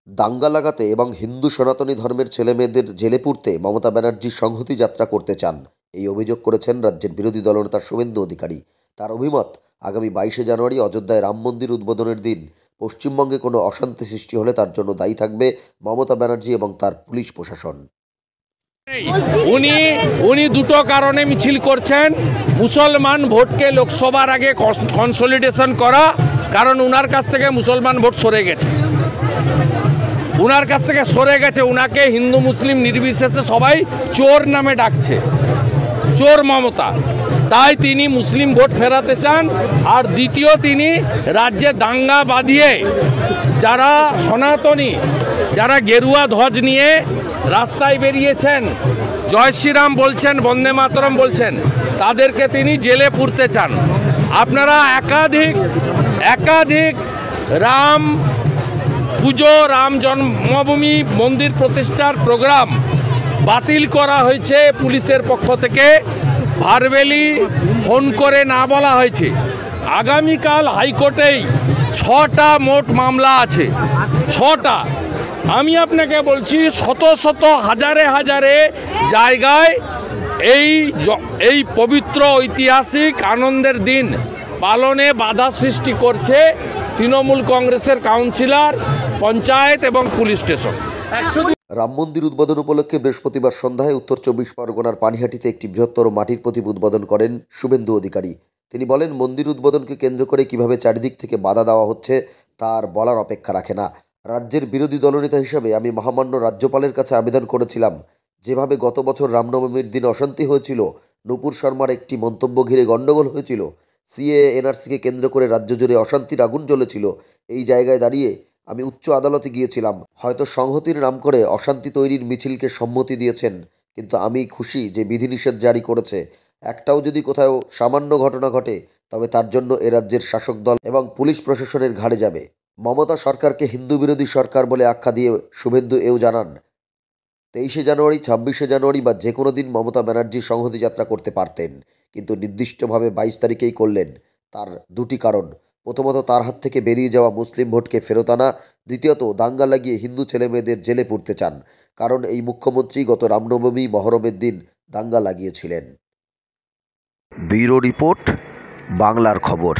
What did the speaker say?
দাঙ্গা লাগাতে এবং হিন্দু সনাতনী ধর্মের ছেলেমেয়েদের জেলে পুরতে মমতা ব্যানার্জি সংহতি যাত্রা করতে চান, এই অভিযোগ করেছেন রাজ্যের বিরোধী দলনেতা শুভেন্দু অধিকারী। তার অভিমত, আগামী 22শে জানুয়ারি অযোধ্যায় রাম মন্দির উদ্বোধনের দিন পশ্চিমবঙ্গে কোনো অশান্তি সৃষ্টি হলে তার জন্য দায়ী থাকবে মমতা ব্যানার্জি এবং তার পুলিশ প্রশাসন। উনি দুটো কারণে মিছিল করছেন। মুসলমান ভোটকে লোকসভার আগে কনসলিডেশন করা, কারণ উনার কাছ থেকে মুসলমান ভোট সরে গেছে, উনাকে হিন্দু মুসলিম নির্বিশেষে সবাই চোর নামে ডাকছে, চোর মমতা। তাই তিনি মুসলিম ভোট ফেরাতে চান। আর দ্বিতীয়, তিনি রাজ্যে দাঙ্গা বাঁধিয়ে যারা সনাতনী, যারা গেরুয়া ধ্বজ নিয়ে রাস্তায় বেরিয়েছেন, জয় শ্রীরাম বলছেন, বন্দে মাতরম বলছেন, তাদেরকে তিনি জেলে পুরতে চান। আপনারা একাধিক রাম পুজো, রাম জন্মভূমি মন্দির প্রতিষ্ঠার প্রোগ্রাম বাতিল করা হয়েছে পুলিশের পক্ষ থেকে। ভারবেলি ফোন করে না বলা হয়েছে। আগামীকাল হাইকোর্টেই 6টা মোট মামলা আছে, 6টা। আমি আপনাকে বলছি, শত হাজারে জায়গায় এই পবিত্র ঐতিহাসিক আনন্দের দিন পালনে বাধা সৃষ্টি করছে তৃণমূল কংগ্রেসের কাউন্সিলর, পঞ্চায়েত এবং পুলিশ স্টেশন। রাম মন্দির উদ্বোধন উপলক্ষে বৃহস্পতিবার সন্ধ্যায় উত্তর 24 পরগনার পানিহাটিতে একটি বৃহত্তর মাটির প্রতিমা উদ্বোধন করেন শুভেন্দু অধিকারী। তিনি বলেন, মন্দির উদ্বোধনকে কেন্দ্র করে কিভাবে চারিদিক থেকে বাধা দেওয়া হচ্ছে তার বলার অপেক্ষা রাখে না। রাজ্যের বিরোধী দলনেতা হিসেবে আমি মহামান্য রাজ্যপালের কাছে আবেদন করেছিলাম, যেভাবে গত বছর রামনবমীর দিন অশান্তি হয়েছিল, নূপুর শর্মার একটি মন্তব্য ঘিরে গণ্ডগোল হয়েছিল, সিএএ এনআরসিকে কেন্দ্র করে রাজ্য জুড়ে অশান্তির আগুন জ্বলেছিল, এই জায়গায় দাঁড়িয়ে আমি উচ্চ আদালতে গিয়েছিলাম। হয়তো সংহতির নাম করে অশান্তি তৈরির মিছিলকে সম্মতি দিয়েছেন, কিন্তু আমি খুশি যে বিধিনিষেধ জারি করেছে। একটাও যদি কোথাও সামান্য ঘটনা ঘটে, তবে তার জন্য এ রাজ্যের শাসক দল এবং পুলিশ প্রশাসনের ঘাড়ে যাবে। মমতা সরকারকে হিন্দু বিরোধী সরকার বলে আখ্যা দিয়ে শুভেন্দু এও জানান, 23শে জানুয়ারি, 26শে জানুয়ারি বা যে কোনো দিন মমতা ব্যানার্জি সংহতি যাত্রা করতে পারতেন, কিন্তু নির্দিষ্টভাবে 22 তারিখেই করলেন। তার দুটি কারণ: প্রথমত, তার হাত থেকে বেরিয়ে যাওয়া মুসলিম ভোটকে ফেরত আনা; দ্বিতীয়ত, দাঙ্গা লাগিয়ে হিন্দু ছেলেমেয়েদের জেলে পুরতে চান, কারণ এই মুখ্যমন্ত্রী গত রামনবমী মহরমের দিন দাঙ্গা লাগিয়েছিলেন। ব্যুরো রিপোর্ট, বাংলার খবর।